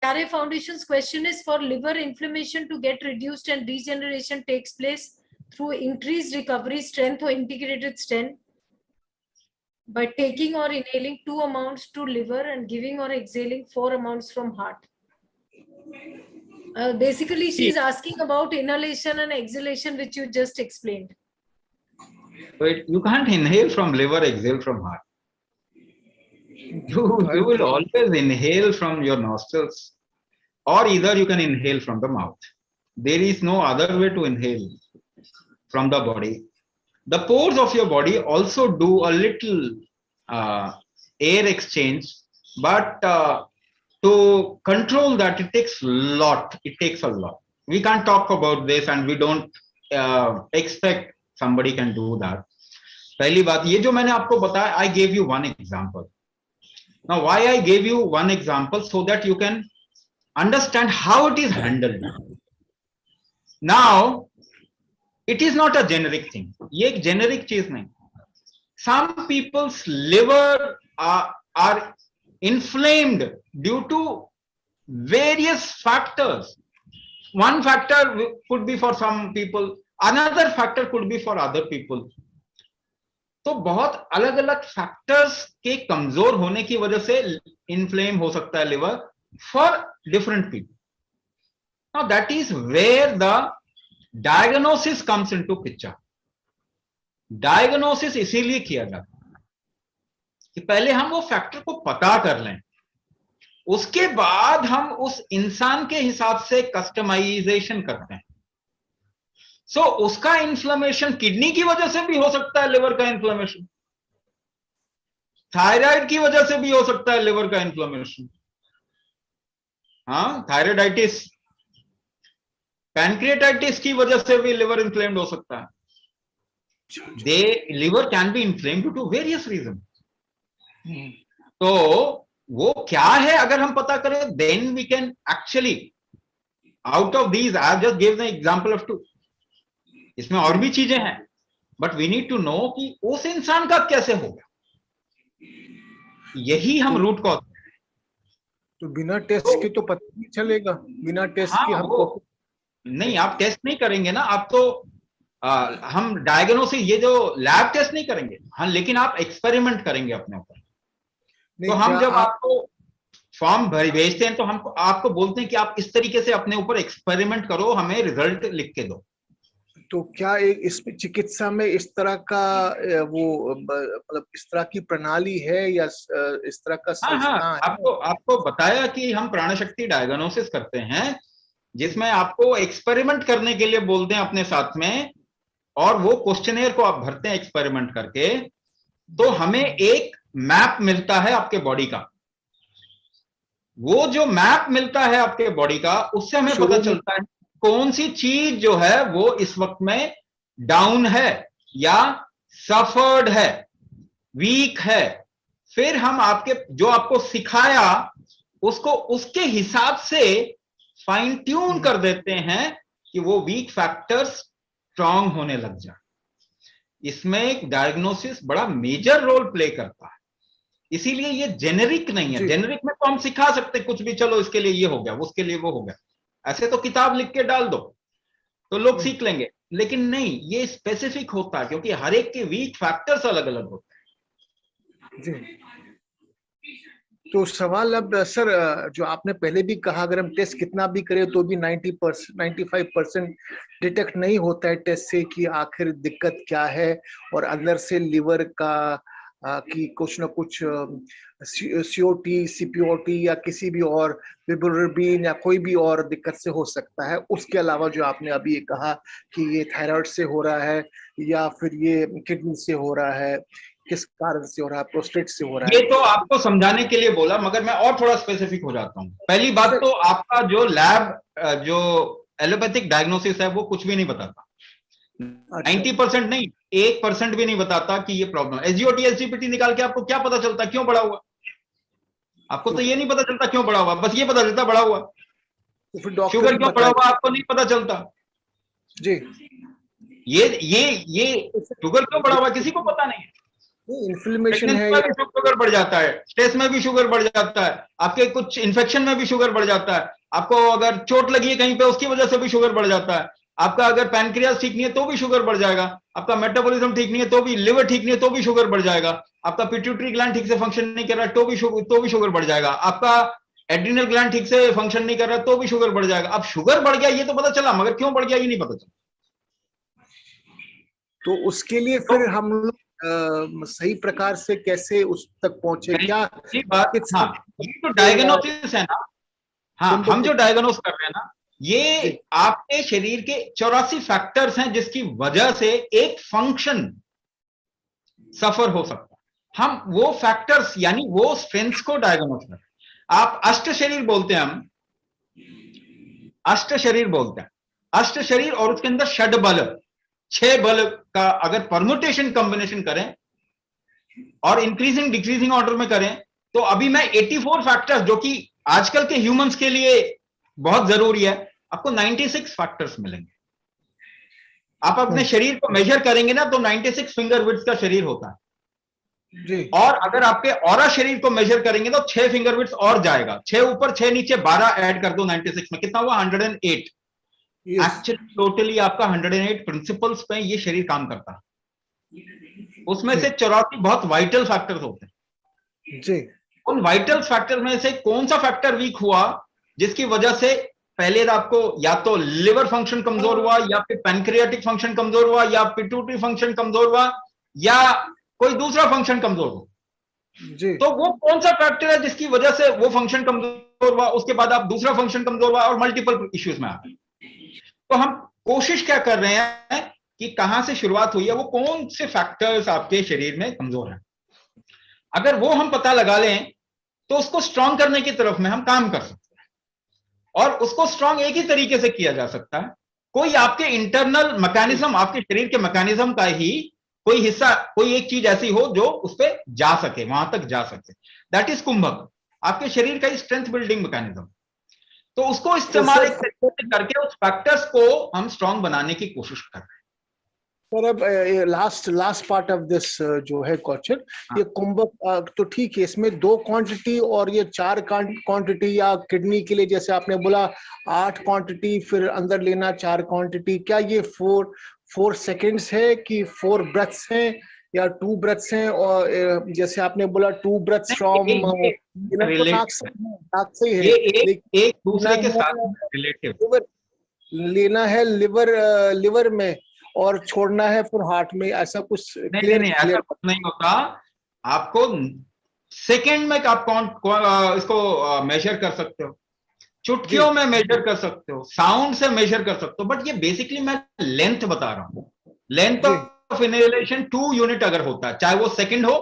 Carey Foundation's question is for liver inflammation to get reduced and regeneration takes place through increased recovery strength or integrated stent by taking or inhaling 2 amounts to liver and giving or exhaling 4 amounts from heart. Basically, she is asking about inhalation and exhalation, which you just explained. But you can't inhale from liver, exhale from heart. You will always inhale from your nostrils, or either you can inhale from the mouth. There is no other way to inhale from the body. The pores of your body also do a little air exchange, but to control that, it takes a lot. It takes a lot. We can't talk about this, and we don't expect somebody can do that. पहली बात, ये जो मैंने आपको बताया, I gave you one example. Now, why I gave you one example? So that you can understand how it is handled. Now, it is not a generic thing. ये एक generic चीज नहीं. Some people's liver are inflamed due to various factors. One factor could be for some people, another factor could be for other people. तो बहुत अलग अलग factors के कमजोर होने की वजह से इन्फ्लेम हो सकता है liver for different people. Now that is where the diagnosis comes into picture. Diagnosis इसीलिए किया जाता है कि पहले हम वो फैक्टर को पता कर लें, उसके बाद हम उस इंसान के हिसाब से कस्टमाइजेशन करते हैं. सो उसका इन्फ्लेमेशन किडनी की वजह से भी हो सकता है, लिवर का इन्फ्लेमेशन, थायराइड की वजह से भी हो सकता है लिवर का इन्फ्लेमेशन, हाँ, थायराइडाइटिस, पैनक्रिएटाइटिस की वजह से भी लिवर इन्फ्लेम्ड हो सकता है. Liver can be inflamed due to various reason. तो वो क्या है अगर हम पता करें, then we can actually out of these, I just give the example of 2. इसमें और भी चीजें हैं, but we need to know कि उस इंसान का कैसे होगा. यही हम रूट कॉज. तो बिना टेस्ट के तो पता नहीं चलेगा. बिना टेस्ट के हमको नहीं, आप टेस्ट नहीं करेंगे ना, आप तो हम डायग्नोसिस, ये जो लैब टेस्ट नहीं करेंगे, हाँ, लेकिन आप एक्सपेरिमेंट करेंगे अपने ऊपर. तो हम जब आपको फॉर्म भेजते हैं तो हमको आपको बोलते हैं कि आप इस तरीके से अपने ऊपर एक्सपेरिमेंट करो, हमें रिजल्ट लिख के दो. तो क्या एक इस चिकित्सा में इस तरह का वो मतलब इस तरह की प्रणाली है या इस तरह का संस्था है? आपको बताया कि हम प्राणशक्ति डायग्नोसिस करते हैं, जिसमें आपको एक्सपेरिमेंट करने के लिए बोलते हैं अपने साथ में, और वो क्वेश्चनेयर को आप भरते हैं एक्सपेरिमेंट करके, तो हमें एक मैप मिलता है आपके बॉडी का. वो जो मैप मिलता है आपके बॉडी का, उससे हमें पता चलता है कौन सी चीज जो है वो इस वक्त में डाउन है या सफर्ड है, वीक है. फिर हम जो आपको सिखाया उसको उसके हिसाब से फाइन ट्यून कर देते हैं कि वो वीक फैक्टर्स स्ट्रांग होने लग जाए. इसमें डायग्नोसिस बड़ा मेजर रोल प्ले करता है. इसीलिए ये जेनेरिक नहीं है. जेनेरिक में तो हम सिखा सकते कुछ भी, चलो इसके लिए ये हो गया, उसके लिए वो हो गया, ऐसे तो किताब लिख के डाल दो तो लोग सीख लेंगे. लेकिन नहीं, ये स्पेसिफिक होता है क्योंकि हर एक के वीक फैक्टर्स अलग अलग होते हैं. जी. तो सवाल अब सर, जो आपने पहले भी कहा, अगर हम टेस्ट कितना भी करें तो भी 90% 95% डिटेक्ट नहीं होता है टेस्ट से कि आखिर दिक्कत क्या है, और अंदर से लिवर का कि कुछ ना कुछ सीओटी, सीपीओटी या किसी भी और बिलिरुबिन या कोई भी और दिक्कत से हो सकता है. उसके अलावा जो आपने अभी कहा कि ये थायराइड से हो रहा है या फिर ये किडनी से हो रहा है, किस कारण से हो रहा है, प्रोस्टेट से हो रहा है, ये तो आपको समझाने के लिए बोला, मगर मैं और थोड़ा स्पेसिफिक हो जाता हूँ. पहली बात तो आपका जो लैब जो एलोपैथिक डायग्नोसिस है वो कुछ भी नहीं बताता. 90% नहीं, 1% भी नहीं बताता कि ये प्रॉब्लम. एसजीओटी एसजीपीटी निकाल के आपको क्या पता चलता क्यों बढ़ा हुआ? आपको तो ये नहीं पता चलता क्यों बढ़ा हुआ, बस ये पता चलता बढ़ा हुआ. शुगर क्यों बढ़ा हुआ आपको नहीं पता चलता जी. ये शुगर क्यों बढ़ा हुआ किसी को पता नहीं. इन्फ्लेमेशन है में भी शुगर बढ़ जाता है, स्ट्रेस में भी शुगर बढ़ जाता है, आपके कुछ इन्फेक्शन में भी शुगर बढ़ जाता है, आपको अगर चोट लगी है कहीं पे उसकी वजह से भी शुगर बढ़ जाता है, आपका अगर पैनक्रियास ठीक नहीं है तो भी शुगर बढ़ जाएगा, आपका मेटाबॉलिज्म ठीक नहीं है तो भी, लिवर ठीक नहीं है तो भी शुगर बढ़ जाएगा, आपका पिट्यूटरी ग्लैंड ठीक से फंक्शन नहीं कर रहा तो भी शुगर बढ़ जाएगा, आपका एड्रिनल ग्लैंड ठीक से फंक्शन नहीं कर रहा तो भी शुगर बढ़ जाएगा। अब शुगर बढ़ गया ये तो पता चला, मगर क्यों बढ़ गया ये नहीं पता चला। तो उसके लिए फिर हम लोग सही प्रकार से कैसे उस तक पहुंचे, क्या बात, हाँ, ये तो डायग्नोसिस है ना, हाँ, हम जो डायग्नोस कर रहे हैं ना, ये आपके शरीर के 84 फैक्टर्स हैं जिसकी वजह से एक फंक्शन सफर हो सकता है। हम वो फैक्टर्स यानी वो स्ट्रेंथ्स को डायग्नोस कर रहे हैं। आप अष्ट शरीर बोलते हैं, हम अष्ट शरीर बोलते हैं, अष्ट शरीर, और उसके अंदर षड बल, 6 बल का अगर परमुटेशन कॉम्बिनेशन करें और इंक्रीजिंग डिक्रीजिंग ऑर्डर में करें तो अभी मैं 84 फैक्टर्स जो कि आजकल के ह्यूमंस के लिए बहुत जरूरी है, आपको 96 फैक्टर्स मिलेंगे। आप अपने शरीर को मेजर करेंगे ना तो 96 फिंगर विड्थ का शरीर होता है जी। और अगर आपके ऑरा शरीर को मेजर करेंगे तो 6 फिंगर विड्थ और जाएगा, 6 ऊपर 6 नीचे 12 ऐड कर दो 96 में, कितना हुआ 108। एक्चुअली टोटली आपका 108 प्रिंसिपल्स पे ये शरीर काम करता है, उसमें से 84 बहुत वाइटल फैक्टर्स होते हैं जी। उन वाइटल फैक्टर में से कौन सा फैक्टर वीक हुआ जिसकी वजह से पहले आपको या तो लिवर फंक्शन कमजोर हुआ, या फिर पैनक्रियाटिक फंक्शन कमजोर हुआ, या पिट्यूटरी फंक्शन कमजोर हुआ, या कोई दूसरा फंक्शन कमजोर हुआ जी। तो वो कौन सा फैक्टर है जिसकी वजह से वो फंक्शन कमजोर हुआ, उसके बाद आप दूसरा फंक्शन कमजोर हुआ और मल्टीपल इश्यूज में आ गए। तो हम कोशिश क्या कर रहे हैं कि कहां से शुरुआत हुई है, वो कौन से फैक्टर्स आपके शरीर में कमजोर हैं। अगर वो हम पता लगा लें तो उसको स्ट्रांग करने की तरफ में हम काम कर सकते हैं, और उसको स्ट्रांग एक ही तरीके से किया जा सकता है। कोई आपके इंटरनल मैकेनिज्म, आपके शरीर के मैकेनिज्म का ही कोई हिस्सा, कोई एक चीज ऐसी हो जो उस पर जा सके, वहां तक जा सके, दैट इज कुंभक, आपके शरीर का स्ट्रेंथ बिल्डिंग मैकेनिज्म। तो उसको इस्तेमाल एक तरीके से करके उस फैक्टर्स को हम स्ट्रांग बनाने की कोशिश कर रहे हैं। सर अब लास्ट पार्ट ऑफ दिस जो है क्वेश्चन, ये कुंभक तो ठीक है, इसमें 2 क्वांटिटी और ये 4 क्वांटिटी, या किडनी के लिए जैसे आपने बोला 8 क्वांटिटी फिर अंदर लेना 4 क्वांटिटी, क्या ये 4 सेकेंड्स है कि 4 ब्रेथ्स हैं या 2 ब्रेथ्स हैं, और जैसे आपने बोला 2 ब्रेथ्स फ्रॉम नाक से है, एक दूसरे के साथ रिलेटिव लेना है लिवर में और छोड़ना है फिर हार्ट में, ऐसा कुछ क्लियर ऐसा कुछ नहीं होता। आपको सेकंड में आप इसको मेजर कर सकते हो, चुटकियों में मेजर कर सकते हो, साउंड से मेजर कर सकते हो, बट ये बेसिकली मैं लेंथ बता रहा हूं। लेंथ ऑफ इनहेलेशन 2 यूनिट अगर होता है, चाहे वो सेकंड हो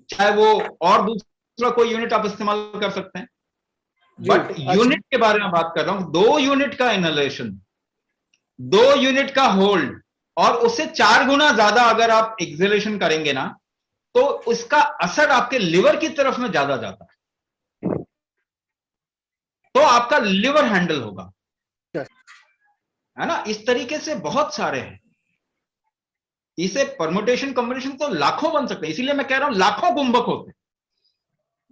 चाहे वो और दूसरा कोई यूनिट आप इस्तेमाल कर सकते हैं, बट यूनिट के बारे में बात कर रहा हूं। 2 यूनिट का इनहेलेशन, 2 यूनिट का होल्ड, और उससे 4 गुना ज्यादा अगर आप एक्सहेलेशन करेंगे ना तो उसका असर आपके लिवर की तरफ में ज्यादा जाता है, तो आपका लिवर हैंडल होगा, है ना। इस तरीके से बहुत सारे हैं, इसे परमुटेशन कॉम्बिनेशन तो लाखों बन सकते हैं, इसीलिए मैं कह रहा हूं लाखों कुंभक होते हैं,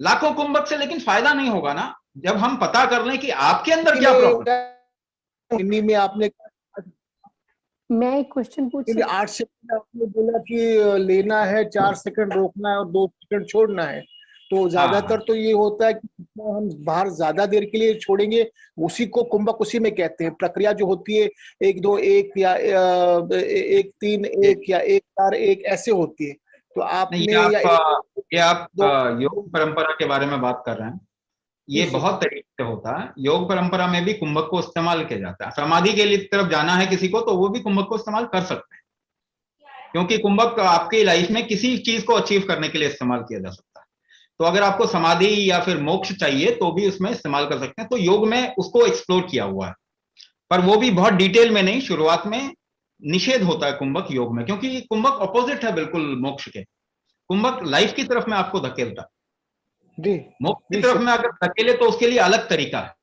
लाखों कुंभक से लेकिन फायदा नहीं होगा ना जब हम पता कर लें कि आपके अंदर क्या प्रॉब्लम। में आपने मैं एक क्वेश्चन पूछ 8 सेकंड आपने बोला कि लेना है, 4 सेकंड रोकना है और 2 सेकंड छोड़ना है, तो ज्यादातर तो ये होता है कि हम बाहर ज्यादा देर के लिए छोड़ेंगे उसी को कुंभक उसी में कहते हैं। प्रक्रिया जो होती है 1 2 1 या 1 3 1 या 1 4 1 ऐसे होती है। तो आपने ये आप योग परंपरा के बारे में बात कर रहे हैं, ये बहुत तरीके से होता है। योग परंपरा में भी कुंभक को इस्तेमाल किया जाता है। समाधि के लिए तरफ जाना है किसी को तो वो भी कुंभक को इस्तेमाल कर सकते हैं, क्योंकि कुंभक आपकी लाइफ में किसी चीज को अचीव करने के लिए इस्तेमाल किया जा सकता है। तो अगर आपको समाधि या फिर मोक्ष चाहिए तो भी उसमें इस्तेमाल कर सकते हैं। तो योग में उसको एक्सप्लोर किया हुआ है, पर वो भी बहुत डिटेल में नहीं। शुरुआत में निषेध होता है कुंभक योग में, क्योंकि कुंभक ऑपोजिट है बिल्कुल मोक्ष के। कुंभक लाइफ की तरफ में आपको धकेलता है, मोक्ष की तरफ में अगर धकेले तो उसके लिए अलग तरीका है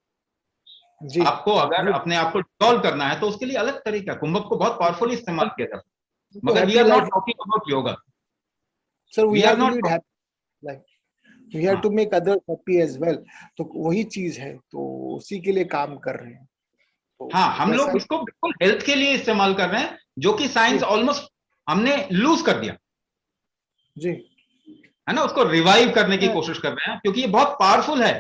जी। आपको अगर अपने आप को डिसॉल्व करना है तो उसके लिए अलग तरीका है। कुंभक को बहुत पावरफुली इस्तेमाल किया जाता है, मगर we are not talking about yoga. Sir, we We are have to not- lead happy, like we have हाँ। to make others happy as well. तो वही चीज है, तो उसी के लिए काम कर रहे हैं। तो हाँ, हम वैसा लोग ही- इसको बिल्कुल हेल्थ के लिए इस्तेमाल कर रहे हैं, जो कि साइंस ऑलमोस्ट हमने लूज कर दिया जी है ना, उसको रिवाइव करने की हाँ। कोशिश कर रहे हैं, क्योंकि ये बहुत पावरफुल है।